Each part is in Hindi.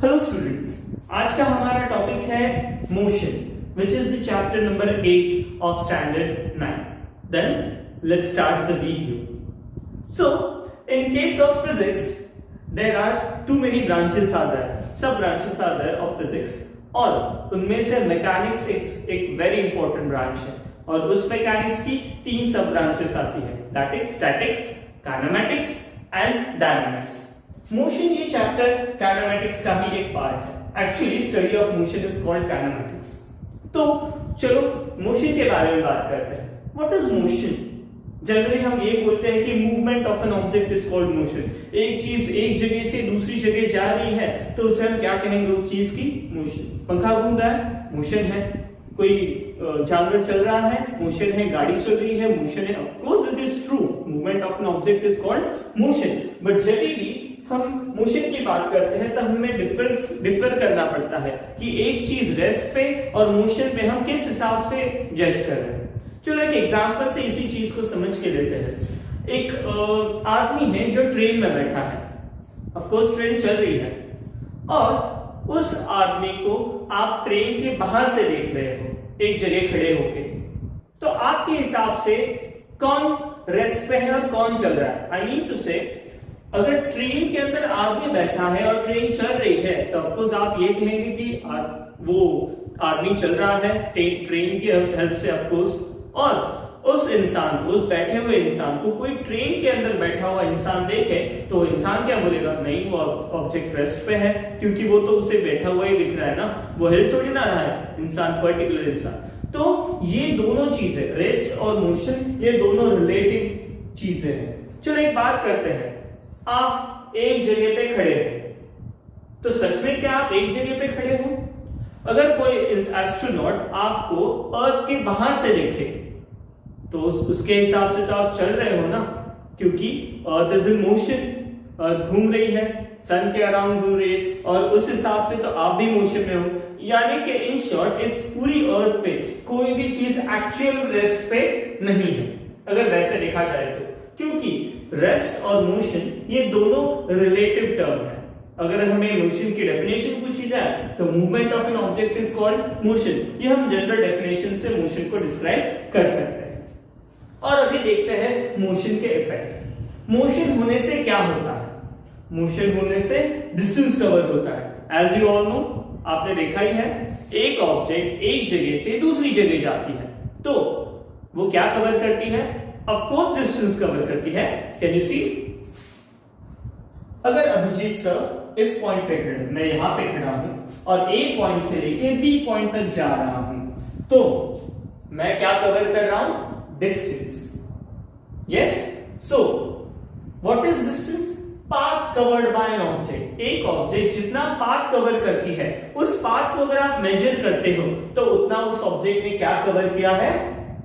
हेलो स्टूडेंट्स, आज का हमारा टॉपिक है motion, which is the chapter number 8 of standard 9. Then let's start the video. So in case of physics there are too many branches are there, sub branches are there of physics, और उनमें से मैकेनिक्स एक वेरी इंपॉर्टेंट ब्रांच है, और उस मैकेनिक्स की 3 सब ब्रांचेस आती है, that is statics, kinematics and dynamics. Motion ये चैप्टर काइनेमैटिक्स का ही एक पार्ट है. Actually study of motion is called kinematics. तो चलो मोशन के बारे में बात करते हैं. What is motion? जनरली हम ये बोलते हैं कि movement of an object is called motion. एक चीज एक जगह से दूसरी जगह जा रही है तो उसे हम क्या कहेंगे? उस चीज की मोशन. पंखा घूम रहा है, मोशन है. कोई जानवर चल रहा है, मोशन है. गाड़ी चल रही है, मोशन है. Of course it is true, movement of an object is called motion. But जब भी हम मोशन की बात करते हैं तब हमें डिफर करना पड़ता है कि एक चीज रेस्ट पे और मोशन पे हम किस हिसाब से जज कर रहे हैं. चलो एक एग्जांपल से इसी चीज को समझ के लेते हैं. एक आदमी है जो ट्रेन में बैठा है. ऑफ कोर्स ट्रेन चल रही है, और उस आदमी को आप ट्रेन के बाहर से देख रहे हो, एक जगह खड़े होके. तो आपके हिसाब से कौन रेस्ट पे है और कौन चल रहा है? आई मीन टू से, अगर ट्रेन के अंदर आदमी बैठा है और ट्रेन चल रही है तो ऑफकोर्स आप ये कहेंगे कि वो आदमी चल रहा है ट्रेन की हेल्प से ऑफकोर्स. और उस इंसान, उस बैठे हुए इंसान को कोई ट्रेन के अंदर बैठा हुआ इंसान देखे तो इंसान क्या बोलेगा? नहीं, वो ऑब्जेक्ट रेस्ट पे है, क्योंकि वो तो उसे बैठा हुआ ही दिख रहा है ना, वो हिल थोड़ी ना रहा है इंसान, पर्टिकुलर इंसान. तो ये दोनों चीजें, रेस्ट और मोशन, ये दोनों रिलेटिव चीजें हैं. चलो एक बात करते हैं. आप एक जगह पे खड़े हैं, तो सच में क्या आप एक जगह पे खड़े हो? अगर कोई एस्ट्रोनॉट आपको अर्थ के बाहर से देखे तो उसके हिसाब से तो आप चल रहे हो ना, क्योंकि अर्थ इज इन मोशन. अर्थ घूम रही है, सन के अराउंड घूम रही है, और उस हिसाब से तो आप भी मोशन में हो. यानी कि इन शॉर्ट इस पूरी अर्थ पे कोई भी चीज एक्चुअल रेस्ट पे नहीं है, अगर वैसे देखा जाए तो. क्योंकि रेस्ट और मोशन ये दोनों रिलेटिव टर्म है. अगर हमें मोशन की डेफिनेशन पूछी जाए तो movement of an object is called motion. ये हम जनरल डेफिनेशन से मोशन को डिस्क्राइब कर सकते हैं. और अभी देखते हैं मोशन के इफेक्ट. मोशन होने से क्या होता है? मोशन होने से डिस्टेंस कवर होता है. एज यू ऑल नो, आपने देखा ही है, एक ऑब्जेक्ट एक जगह से दूसरी जगह जाती है तो वो क्या कवर करती है? ऑफ कोर्स डिस्टेंस कवर करती है. Can you see? अगर अभिजीत सर इस पॉइंट पे खड़े, मैं यहां पे खड़ा हूं और ए पॉइंट से लेके बी पॉइंट तक जा रहा हूं, तो मैं क्या कवर कर रहा हूं? Distance. Yes. So what is distance? Path covered by an object. एक ऑब्जेक्ट जितना पाथ कवर करती है, उस पाथ को अगर आप मेजर करते हो तो उतना उस ऑब्जेक्ट ने क्या कवर किया है?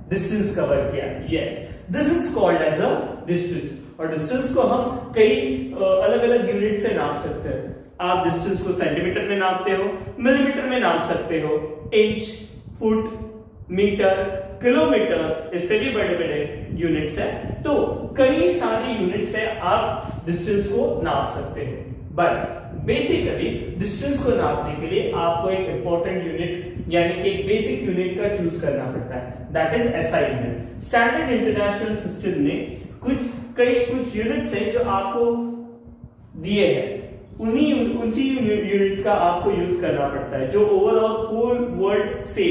डिस्टेंस कवर किया. Yes, this is called as a distance. और डिस्टेंस को हम कई अलग अलग यूनिट से नाप सकते हैं. आप डिस्टेंस को सेंटीमीटर में नापते हो, मिलीमीटर में नाप सकते हो, इंच, फुट, मीटर, किलोमीटर, इससे भी बड़े बड़े यूनिट्स हैं. तो कई सारे यूनिट से आप डिस्टेंस को नाप सकते हो. बट बेसिकली डिस्टेंस को नापने के लिए आपको एक इंपॉर्टेंट यूनिट, यानी कि एक बेसिक यूनिट का चूज करना पड़ता है, that is SI unit. Standard international system ने कुछ यूनिट्स हैं जो आपको दिए हैं, उसी यूनिट्स का आपको यूज करना पड़ता है, जो ओवरऑल होल वर्ल्ड से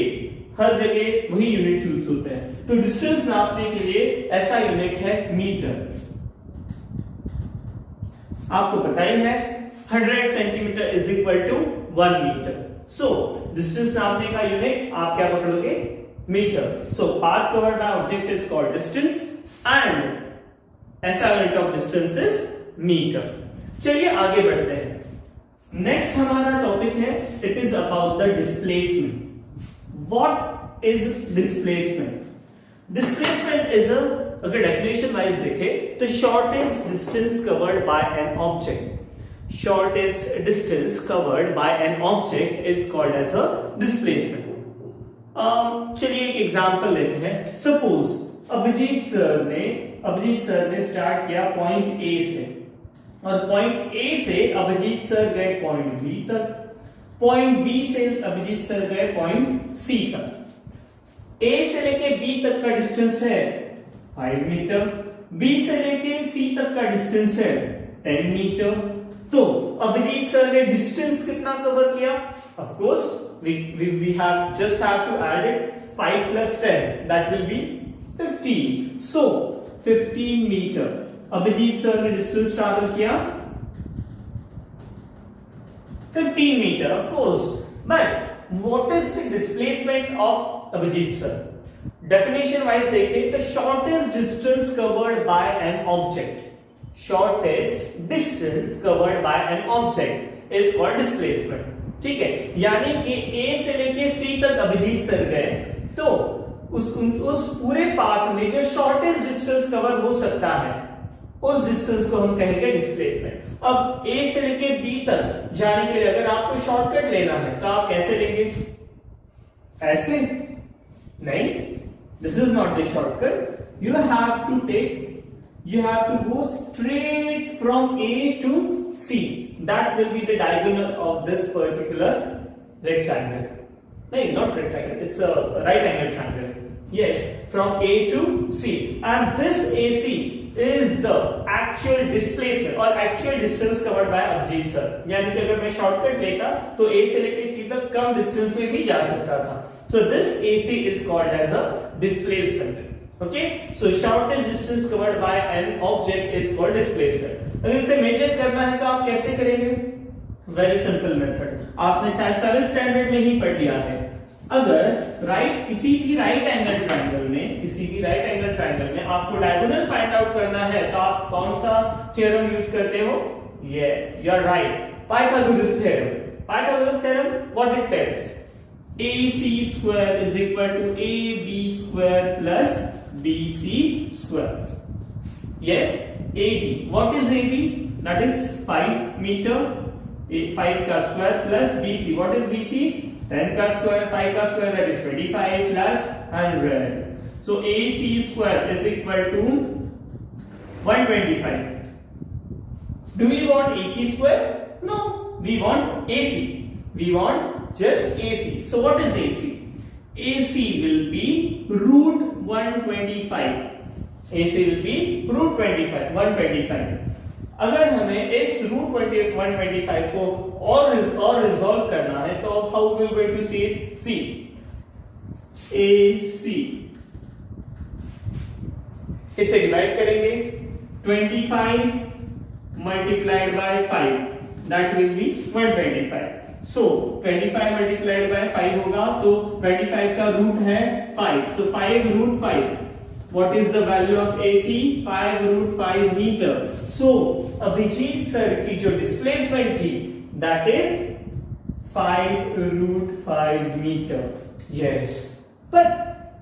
हर जगह वही यूनिट यूज होते हैं. तो डिस्टेंस नापने के लिए ऐसा यूनिट है मीटर. आपको पता ही है 100 centimetre is equal to 1 metre. So distance नापने का यूनिट आप क्या पकड़ोगे? Metre. So path covered by object is called distance and ऐसा unit of distance is metre. चलिए आगे बढ़ते हैं. नेक्स्ट हमारा टॉपिक है, it is about the displacement. What is displacement? Displacement is uh, अगर डेफिनेशन वाइज देखें तो shortest distance covered by an object. Shortest distance covered by an object is called as a displacement. चलिए एक एग्जांपल लेते हैं. सपोज अभिजीत सर ने स्टार्ट किया पॉइंट ए से, और पॉइंट ए से अभिजीत सर गए पॉइंट बी तक, पॉइंट बी से अभिजीत सर गए पॉइंट सी तक। ए से लेके बी तक का डिस्टेंस है 5 मीटर, बी से लेके सी तक का डिस्टेंस है 10 मीटर। तो अभिजीत सर ने डिस्टेंस कितना कवर किया? Of course we have to add it 5 plus 10, that will be 15. So 15 meter Abhijit sir ने डिस्टेंस ट्रैवल किया 15 meter, of course. But what is the displacement of Abhijit sir? Definition wise देखें तो shortest distance covered by an object, shortest distance covered by an object is called displacement. ठीक है, यानी कि A से लेके C तक अभिजीत सर गए तो उस पूरे पाथ में जो शॉर्टेस्ट डिस्टेंस कवर हो सकता है उस डिस्टेंस को हम कहेंगे डिस्प्लेसमेंट। अब A से लेके B तक जाने के लिए अगर आपको शॉर्टकट लेना है तो आप कैसे लेंगे? ऐसे नहीं, this is not the shortcut. you have to go straight from A to C. That will be the diagonal of this particular rectangle. No, not rectangle, it's a right angle triangle. Yes, from A to C. And this AC is the actual displacement or actual distance covered by Abhijit sir. यानी कि अगर मैं शॉर्टकट लेता तो A से लेके C तक कम डिस्टेंस में भी जा सकता था. So this AC is called as a displacement. Okay, so shortest distance covered by an object is called displacement. अगर इसे मेजर करना है तो आप कैसे करेंगे? वेरी सिंपल मेथड, आपने शायद 7th स्टैंडर्ड में ही पढ़ लिया है। अगर किसी भी राइट एंगल ट्रायंगल में आपको डायगोनल फाइंड आउट करना है तो आप कौन सा थ्योरम यूज करते हो? Yes, you are right, Pythagoras theorem. What it tells? AC square is equal to AB square plus BC square. Yes, AB. What is AB? That is 5 meter. 5 का square plus BC. What is BC? 10 का square, 5 का square, that is 25 plus 100. So AC square is equal to 125. Do we want AC square? No, we want AC. We want just AC. So what is AC? AC will be root 125. AC will be root 125. अगर हमें इस root 125 को और रिजॉल्व करना है तो how we are going to see it? See, AC इसे डिवाइड करेंगे 25 multiplied by 5, that will be 125. So 25 multiplied by 5 होगा तो 25 का रूट है 5, so 5 root 5. What is the value of AC? 5 root 5 meter. So Abhijit sir की जो डिस्प्लेसमेंट थी that is 5 root 5 meter. Yes, पर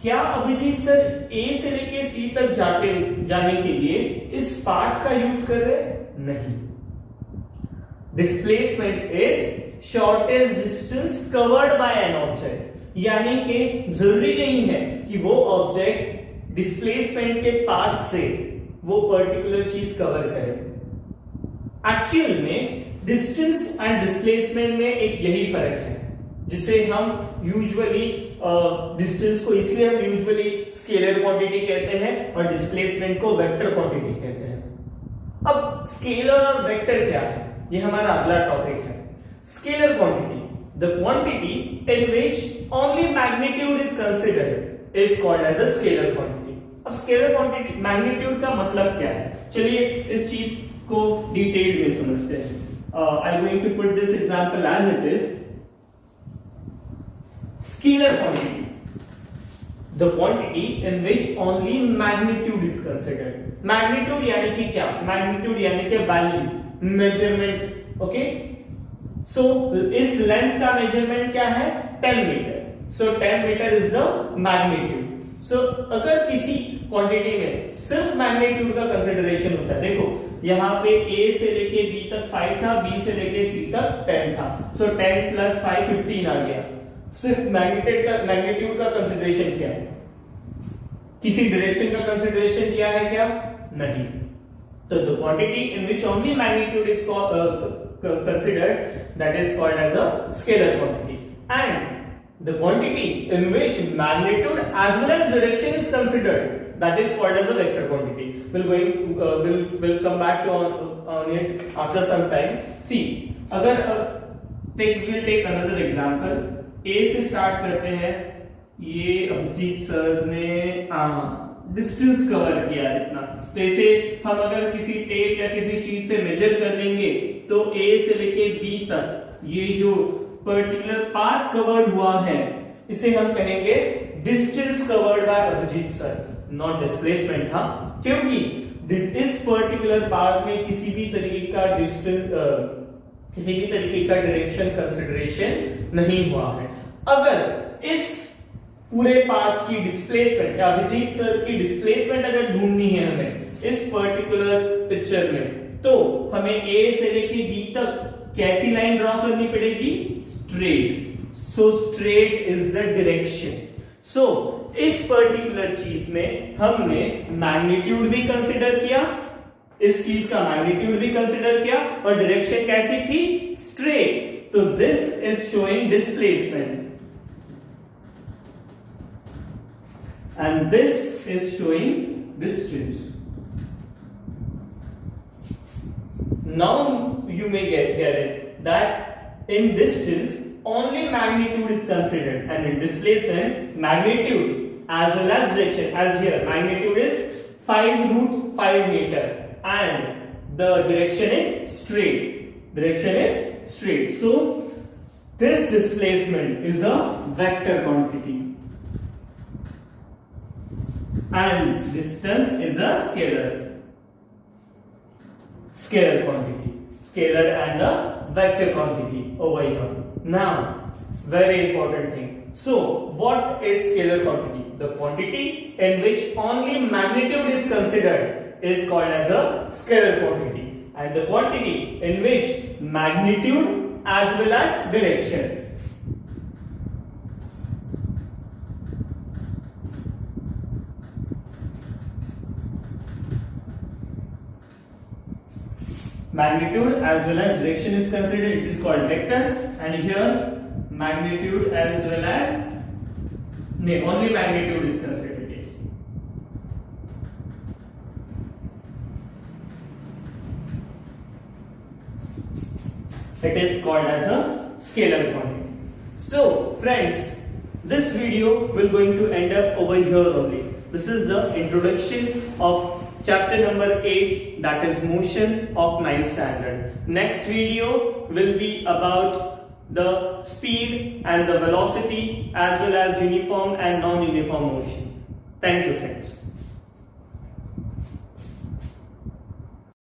क्या अभिजीत सर A से लेके C तक जाने के लिए इस पाथ का यूज कर रहे? नहीं, displacement is shortest distance covered by an object, यानी कि जरूरी नहीं है कि वो ऑब्जेक्ट डिस्प्लेसमेंट के पाथ से वो पर्टिकुलर चीज कवर करे। एक्चुअल में डिस्टेंस एंड डिस्प्लेसमेंट में एक यही फर्क है जिसे हम यूजुअली डिस्टेंस को इसलिए हम यूजुअली स्केलर क्वांटिटी कहते हैं और डिस्प्लेसमेंट को वेक्टर क्वांटिटी कहते हैं। अब स्केलर और वेक्टर क्या है, ये हमारा अगला टॉपिक है। Scalar quantity, the quantity in which only magnitude is considered is called as a scalar quantity. अब scalar quantity magnitude का मतलब क्या है? चलिए इस चीज को डिटेल में समझते हैं। I'm going to put this example as it is. Scalar quantity, the quantity in which only magnitude is considered. Magnitude यानी कि क्या? Magnitude यानी कि value, measurement, okay? So इस लेंथ का मेजरमेंट क्या है? 10 meter. So 10 meter is the magnitude. So अगर किसी क्वांटिटी में सिर्फ मैग्नीट्यूड का कंसिडरेशन होता है, देखो यहाँ पे A से लेके B तक 5 था, B से लेके C तक 10 था, so 10 plus 5 15 आ गया. सिर्फ मैग्नीट्यूड का कंसिडरेशन किया, किसी डायरेक्शन का कंसिडरेशन किया है क्या? नहीं. So the quantity in which only magnitude is considered, that is called as a scalar quantity, and the quantity in which magnitude as well as direction is considered, that is called as a vector quantity. We'll come back to on it after some time. See, अगर we'll take another example. A से start करते हैं. ये अभिजीत सर ने डिस्टेंस कवर किया इतना, तो इसे हम अगर किसी टेप या किसी चीज से मेजर कर लेंगे तो A से लेके B तक ये जो पर्टिकुलर पार्ट कवर्ड हुआ है इसे हम कहेंगे distance covered by Abhijit sir, not displacement. हाँ, क्योंकि इस पर्टिकुलर पार्ट में किसी भी तरीके का डिस्टेंस किसी भी तरीके का डायरेक्शन कंसीडरेशन नहीं हुआ है। अगर इस पूरे पाथ की डिस्प्लेसमेंट, अभिजीत सर की डिस्प्लेसमेंट अगर ढूंढनी है हमें इस पर्टिकुलर पिक्चर में, तो हमें ए से लेके बी तक कैसी लाइन ड्रॉ करनी पड़ेगी? Straight. So straight is the direction. So इस पर्टिकुलर चीज में हमने मैग्नीट्यूड भी कंसिडर किया, इस चीज का मैग्नीट्यूड भी कंसिडर किया, और डायरेक्शन कैसी थी? स्ट्रेट। तो this is showing displacement and this is showing distance. Now you may get it that in distance only magnitude is considered, and in displacement magnitude as well as direction. As here magnitude is 5√5 meter and the direction is straight. Direction is straight. So this displacement is a vector quantity and distance is a scalar quantity, scalar and the vector quantity over here. Now very important thing, so what is scalar quantity? The quantity in which only magnitude is considered is called as a scalar quantity, and the quantity in which magnitude as well as direction magnitude as well as direction is considered, it is called vector, and here magnitude as well as only magnitude is considered. Yes. It is called as a scalar quantity. So friends, this video will going to end up over here only. This is the introduction of chapter number 8, that is motion of 9th standard. Next video will be about the speed and the velocity as well as uniform and non-uniform motion. Thank you friends.